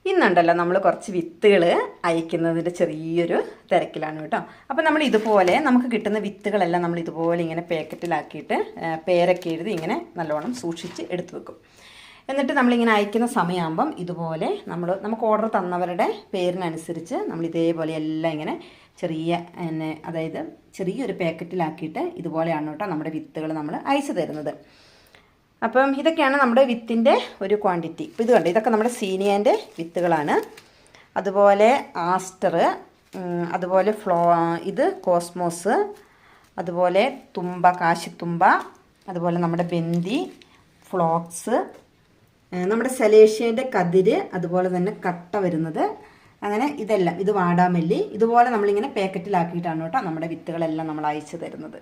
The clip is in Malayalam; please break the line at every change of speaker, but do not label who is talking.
ഇന്നുണ്ടല്ലോ നമ്മൾ കുറച്ച് വിത്തുകൾ അയക്കുന്നതിൻ്റെ ചെറിയൊരു തിരക്കിലാണ് കേട്ടോ. അപ്പോൾ നമ്മൾ ഇതുപോലെ നമുക്ക് കിട്ടുന്ന വിത്തുകളെല്ലാം നമ്മൾ ഇതുപോലെ ഇങ്ങനെ പാക്കറ്റിലാക്കിയിട്ട് പേരൊക്കെ എഴുതി ഇങ്ങനെ നല്ലോണം സൂക്ഷിച്ച് എടുത്തു വെക്കും. എന്നിട്ട് നമ്മളിങ്ങനെ അയക്കുന്ന സമയമാകുമ്പം ഇതുപോലെ നമുക്ക് ഓർഡർ തന്നവരുടെ പേരിനനുസരിച്ച് നമ്മൾ ഇതേപോലെ എല്ലാം ഇങ്ങനെ അതായത് ചെറിയൊരു പാക്കറ്റിലാക്കിയിട്ട് ഇതുപോലെയാണ് കേട്ടോ നമ്മുടെ വിത്തുകൾ നമ്മൾ അയച്ചു തരുന്നത്. അപ്പം ഇതൊക്കെയാണ് നമ്മുടെ വിത്തിൻ്റെ ഒരു ക്വാണ്ടിറ്റി. ഇപ്പോൾ ഇത് കണ്ടോ, ഇതൊക്കെ നമ്മുടെ സീനിയൻ്റെ വിത്തുകളാണ്. അതുപോലെ ആസ്റ്റർ, അതുപോലെ ഇത് കോസ്മോസ്, അതുപോലെ തുമ്പ, കാശിത്തുമ്പ, അതുപോലെ നമ്മുടെ ബന്ദി, ഫ്ലോക്സ്, നമ്മുടെ സലേഷ്യൻ്റെ കതിര്, അതുപോലെ തന്നെ കട്ട വരുന്നത്, അങ്ങനെ ഇതെല്ലാം, ഇത് വാടാമല്ലി, ഇതുപോലെ നമ്മളിങ്ങനെ പാക്കറ്റിലാക്കിയിട്ടാണ് കേട്ടോ നമ്മുടെ വിത്തുകളെല്ലാം നമ്മൾ അയച്ചു തരുന്നത്.